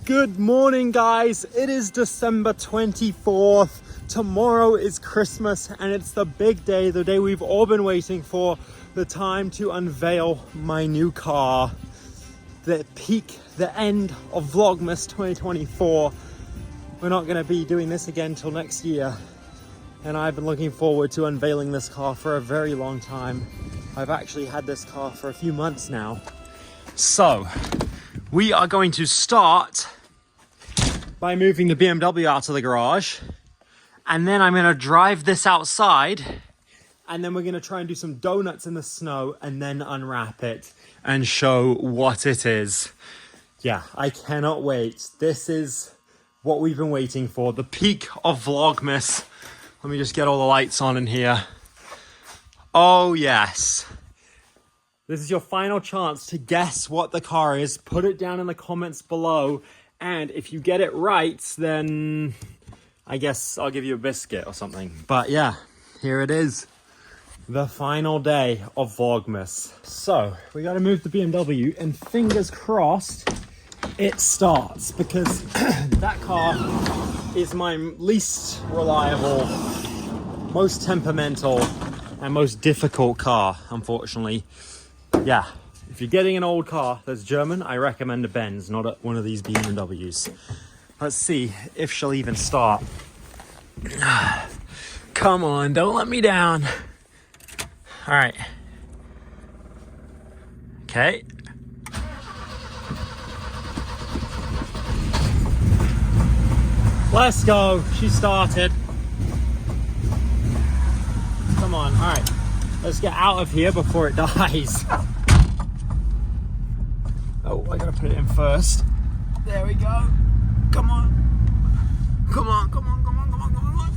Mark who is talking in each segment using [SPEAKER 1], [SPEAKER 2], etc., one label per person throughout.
[SPEAKER 1] Good morning, guys. It is December 24th. Tomorrow is Christmas and it's the big day, the day we've all been waiting for, the time to unveil my new car. The peak, the end of Vlogmas 2024. We're not going to be doing this again till next year. And I've been looking forward to unveiling this car for a very long time. I've actually had this car for a few months now. So, we are going to start by moving the BMW out of the garage. And then I'm going to drive this outside. And then we're going to try and do some donuts in the snow and then unwrap it and show what it is. Yeah, I cannot wait. This is what we've been waiting for. The peak of Vlogmas. Let me just get all the lights on in here. Oh, yes. This is your final chance to guess what the car is. Put it down in the comments below. And if you get it right, then I guess I'll give you a biscuit or something. But yeah, here it is. The final day of Vlogmas. So we got to move the BMW and fingers crossed it starts, because that car is my least reliable, most temperamental and most difficult car, unfortunately. Yeah, if you're getting an old car that's German, I recommend a Benz, not one of these BMWs. Let's see if she'll even start. Come on, don't let me down. All right. Okay. Let's go. She started. Come on. All right. Let's get out of here before it dies. Oh, I gotta put it in first. There we go. Come on. Come on, come on, come on, come on, come on.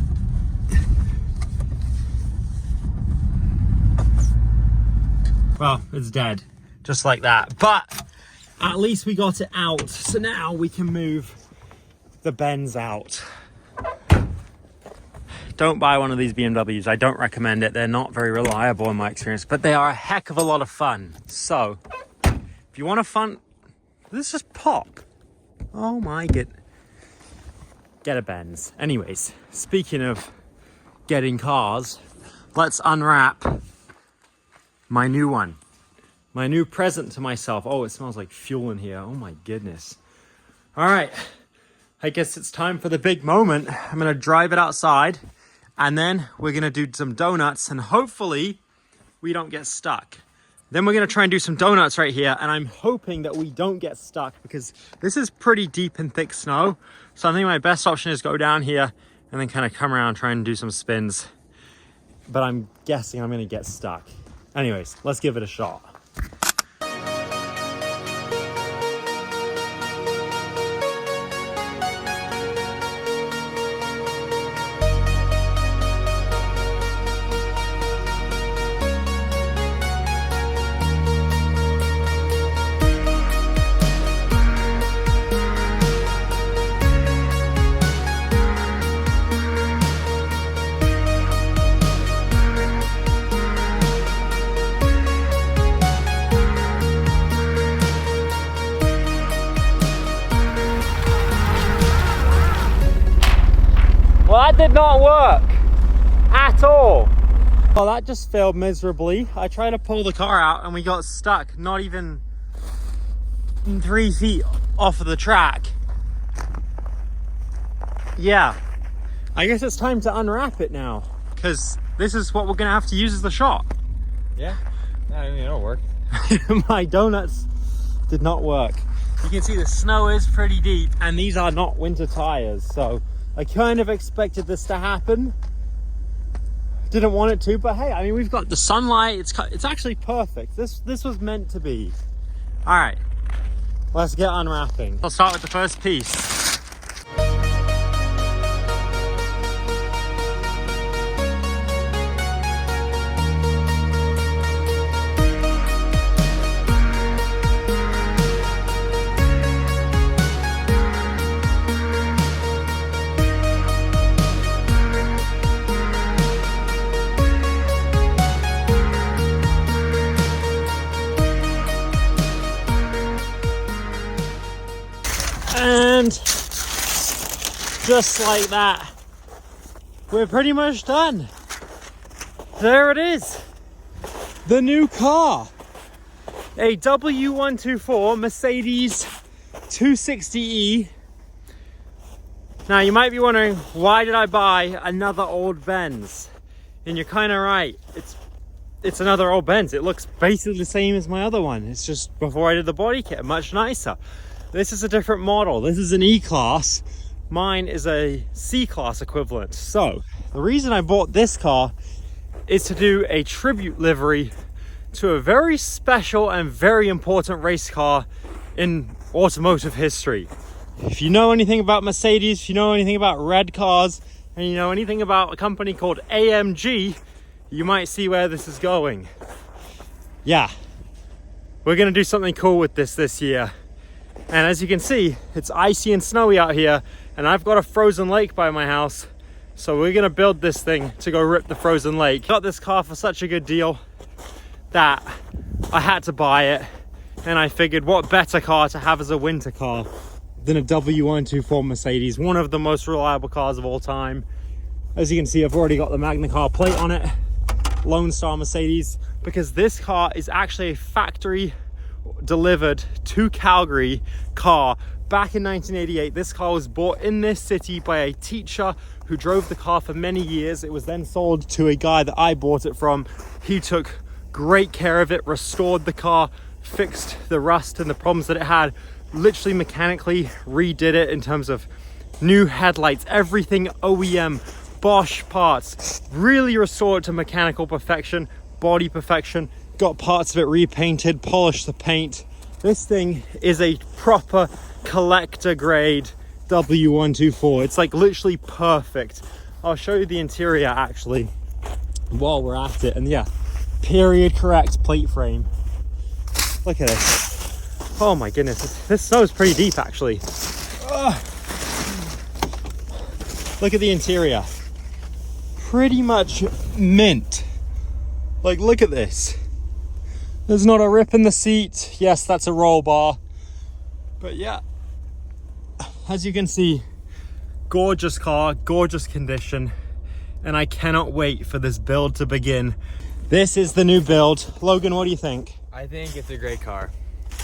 [SPEAKER 1] Well, it's dead. Just like that. But at least we got it out. So now we can move the Benz out. Don't buy one of these BMWs. I don't recommend it. They're not very reliable in my experience, but they are a heck of a lot of fun. So if you want a fun, let's just pop. Oh my god. Get a Benz. Anyways, speaking of getting cars, let's unwrap my new one. My new present to myself. Oh, it smells like fuel in here. Oh my goodness. All right. I guess it's time for the big moment. I'm going to drive it outside and then we're going to do some donuts and hopefully we don't get stuck. Then we're going to try and do some donuts right here, and I'm hoping that we don't get stuck because this is pretty deep and thick snow. So I think my best option is go down here and then kind of come around, try and do some spins. But I'm guessing I'm going to get stuck. Anyways, let's give it a shot. Well, that did not work at all. Well, that just failed miserably. I tried to pull the car out and we got stuck, not even 3 feet off of the track. Yeah, I guess it's time to unwrap it now, because this is what we're gonna have to use as the shot.
[SPEAKER 2] Yeah, I mean, it'll work.
[SPEAKER 1] My donuts did not work. You can see the snow is pretty deep and these are not winter tires, so I kind of expected this to happen. Didn't want it to, but hey, I mean, we've got the sunlight. It's actually perfect. This was meant to be. All right, let's get unwrapping. I'll start with the first piece. And just like that, we're pretty much done. There it is. The new car. A W124 Mercedes 260E. Now you might be wondering, why did I buy another old Benz? And you're kind of right. It's another old Benz. It looks basically the same as my other one. It's just before I did the body kit, much nicer. This is a different model. This is an E Class. Mine is a C Class equivalent. So the reason I bought this car is to do a tribute livery to a very special and very important race car in automotive history. If you know anything about Mercedes, if you know anything about red cars, and you know anything about a company called AMG, you might see where this is going. Yeah, we're gonna do something cool with this year. And as you can see, it's icy and snowy out here, and I've got a frozen lake by my house. So we're gonna build this thing to go rip the frozen lake. Got this car for such a good deal that I had to buy it. And I figured what better car to have as a winter car than a W124 Mercedes, one of the most reliable cars of all time. As you can see, I've already got the Magna Car plate on it, Lone Star Mercedes, because this car is actually a factory delivered to Calgary car. Back in 1988, this car was bought in this city by a teacher who drove the car for many years. It was then sold to a guy that I bought it from. He took great care of it, restored the car, fixed the rust and the problems that it had, literally mechanically redid it in terms of new headlights, everything OEM, Bosch parts, really restored to mechanical perfection, body perfection, got parts of it repainted, polished the paint. This thing is a proper collector grade W124. It's like literally perfect. I'll show you the interior actually while we're at it. And yeah, period correct plate frame. Look at this. Oh my goodness, this snow is pretty deep actually. Ugh. Look at the interior. Pretty much mint. Like, look at this. There's not a rip in the seat. Yes, that's a roll bar. But yeah, as you can see, gorgeous car, gorgeous condition. And I cannot wait for this build to begin. This is the new build. Logan, what do you think?
[SPEAKER 2] I think it's a great car.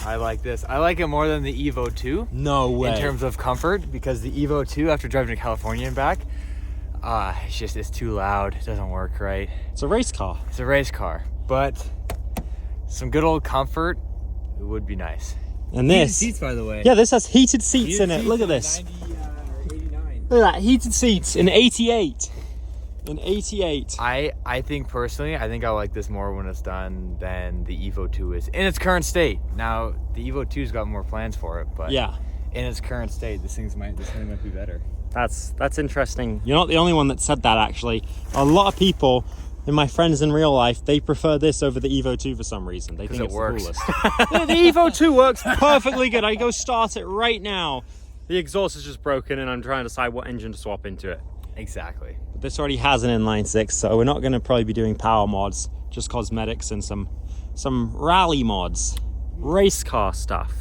[SPEAKER 2] I like this. I like it more than the Evo 2.
[SPEAKER 1] No way.
[SPEAKER 2] In terms of comfort, because the Evo 2, after driving to California and back, it's too loud. It doesn't work right.
[SPEAKER 1] It's a race car.
[SPEAKER 2] It's a race car, but some good old comfort, it would be nice.
[SPEAKER 1] And this.
[SPEAKER 2] Heated seats, by the way.
[SPEAKER 1] Yeah, this has heated seats in it. Look at this.
[SPEAKER 2] 90 or 89.
[SPEAKER 1] Look at that, heated seats in 88. In 88.
[SPEAKER 2] I think personally, I think I like this more when it's done than the Evo 2 is in its current state. Now the Evo 2's got more plans for it, but yeah, in its current state, this thing might be better.
[SPEAKER 1] That's interesting. You're not the only one that said that actually. A lot of people, in my friends in real life, they prefer this over the Evo 2 for some reason. They think it's the coolest. The Evo 2 works perfectly good. I go start it right now. The exhaust is just broken and I'm trying to decide what engine to swap into it.
[SPEAKER 2] Exactly.
[SPEAKER 1] But this already has an inline six, so we're not going to probably be doing power mods, just cosmetics and some rally mods, race car stuff.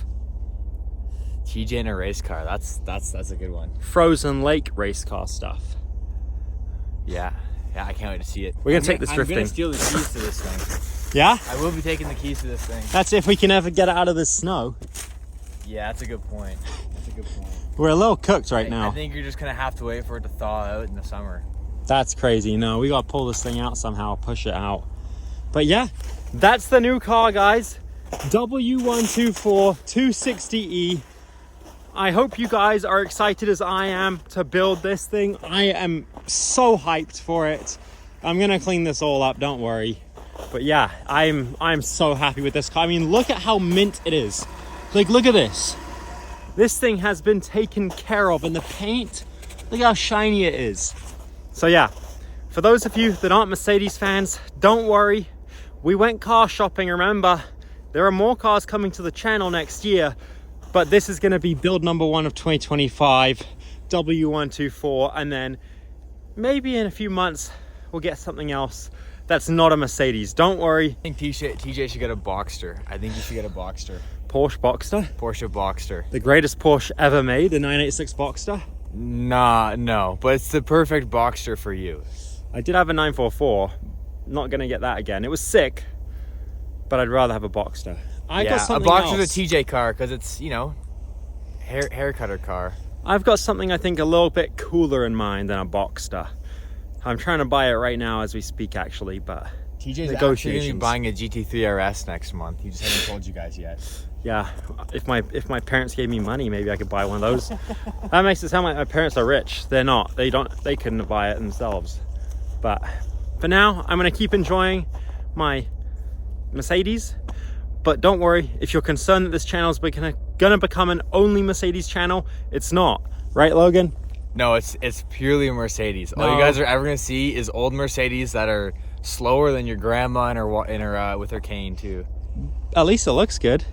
[SPEAKER 2] TJ in a race car, that's a good one.
[SPEAKER 1] Frozen lake race car stuff.
[SPEAKER 2] Yeah, I can't wait to see it.
[SPEAKER 1] We're going to take this drifting.
[SPEAKER 2] I'm going to steal the keys to this thing.
[SPEAKER 1] Yeah?
[SPEAKER 2] I will be taking the keys to this thing.
[SPEAKER 1] That's if we can ever get it out of this snow.
[SPEAKER 2] Yeah, that's a good point. That's a good point.
[SPEAKER 1] We're a little cooked right now.
[SPEAKER 2] I think you're just going to have to wait for it to thaw out in the summer.
[SPEAKER 1] That's crazy. No, we got to pull this thing out somehow, push it out. But yeah, that's the new car, guys. W124 260E. I hope you guys are excited as I am to build this thing. I am so hyped for it. I'm going to clean this all up, don't worry. But yeah, I'm so happy with this car. I mean, look at how mint it is. Like, look at this. This thing has been taken care of, and the paint, look how shiny it is. So yeah, for those of you that aren't Mercedes fans, don't worry. We went car shopping, remember. There are more cars coming to the channel next year, but this is gonna be build number 1 of 2025, W124, and then maybe in a few months, we'll get something else that's not a Mercedes. Don't worry.
[SPEAKER 2] I think TJ should get a Boxster. I think you should get a Boxster.
[SPEAKER 1] Porsche Boxster.
[SPEAKER 2] Porsche Boxster.
[SPEAKER 1] The greatest Porsche ever made, the 986 Boxster.
[SPEAKER 2] Nah, no, but it's the perfect Boxster for you.
[SPEAKER 1] I did have a 944. Not gonna get that again. It was sick, but I'd rather have a Boxster. I got something else.
[SPEAKER 2] A Boxster's a TJ car because it's, you know, hair cutter car.
[SPEAKER 1] I've got something I think a little bit cooler in mind than a Boxster. I'm trying to buy it right now as we speak, actually, but
[SPEAKER 2] TJ's actually going to be buying a GT3 RS next month. He just hasn't told you guys yet.
[SPEAKER 1] Yeah, if my parents gave me money, maybe I could buy one of those. That makes it sound like my parents are rich. They're not. They couldn't buy it themselves. But for now, I'm going to keep enjoying my Mercedes. But don't worry, if you're concerned that this channel is going to become an only Mercedes channel, it's not. Right, Logan?
[SPEAKER 2] No, it's purely a Mercedes.
[SPEAKER 1] No.
[SPEAKER 2] All you guys are ever going to see is old Mercedes that are slower than your grandma in her with her cane, too.
[SPEAKER 1] At least it looks good.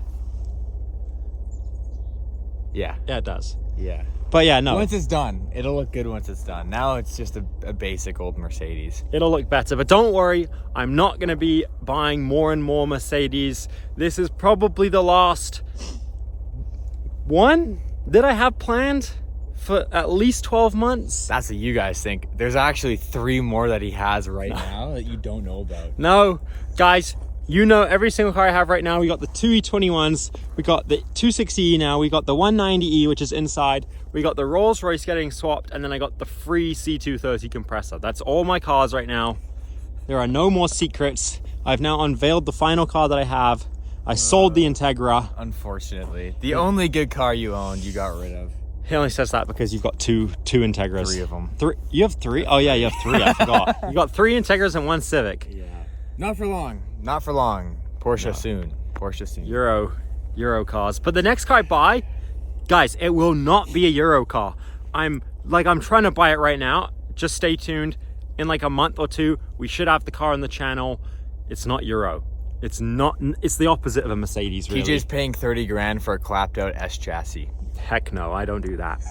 [SPEAKER 2] Yeah.
[SPEAKER 1] Yeah, it does.
[SPEAKER 2] Yeah.
[SPEAKER 1] But yeah, no.
[SPEAKER 2] Once it's done, it'll look good once it's done. Now it's just a basic old Mercedes.
[SPEAKER 1] It'll look better, but don't worry, I'm not going to be buying more and more Mercedes. This is probably the last one that I have planned for at least 12 months.
[SPEAKER 2] That's what you guys think. There's actually 3 more that he has right now that you don't know about.
[SPEAKER 1] No, guys, you know every single car I have right now. We got the 2 E21s, we got the 260E now, we got the 190E, which is inside, we got the Rolls Royce getting swapped, and then I got the free C230 compressor. That's all my cars right now. There are no more secrets. I've now unveiled the final car that I have. I sold the Integra.
[SPEAKER 2] Unfortunately. The only good car you owned, you got rid of.
[SPEAKER 1] He only says that because you've got two Integras.
[SPEAKER 2] 3 of them.
[SPEAKER 1] 3? You have 3? Oh yeah, you have 3. I forgot. You got 3 Integras and 1 Civic.
[SPEAKER 2] Yeah. Not for long. Not for long. Porsche soon. Porsche soon.
[SPEAKER 1] Euro cars. But the next car I buy, guys, it will not be a Euro car. I'm trying to buy it right now. Just stay tuned. In like a month or 2, we should have the car on the channel. It's not Euro. It's not. It's the opposite of a Mercedes, really.
[SPEAKER 2] TJ's paying 30 grand for a clapped out S chassis.
[SPEAKER 1] Heck no, I don't do that.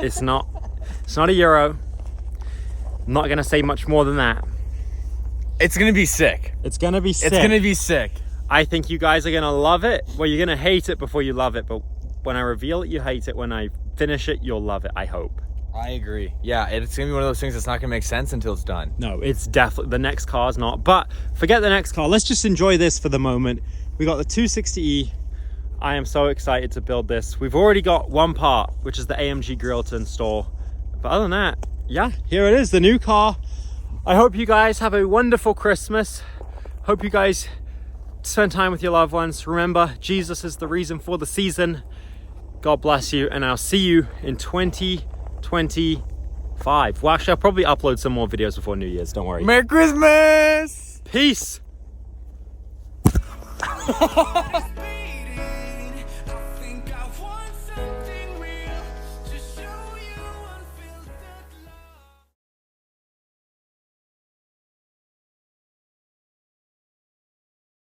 [SPEAKER 1] It's not a Euro. I'm not gonna say much more than that.
[SPEAKER 2] It's gonna be sick.
[SPEAKER 1] It's gonna be sick.
[SPEAKER 2] It's gonna be sick.
[SPEAKER 1] I think you guys are gonna love it. Well, you're gonna hate it before you love it, but when I reveal it, you hate it. When I finish it, you'll love it, I hope.
[SPEAKER 2] I agree. Yeah, it's gonna be one of those things that's not gonna make sense until it's done.
[SPEAKER 1] No, it's definitely, the next car's not. But forget the next car. Let's just enjoy this for the moment. We got the 260E. I am so excited to build this. We've already got one part, which is the AMG grill to install. But other than that, yeah, here it is, the new car. I hope you guys have a wonderful Christmas. Hope you guys spend time with your loved ones. Remember, Jesus is the reason for the season. God bless you, and I'll see you in 2025. Well, actually, I'll probably upload some more videos before New Year's, don't worry.
[SPEAKER 2] Merry Christmas!
[SPEAKER 1] Peace!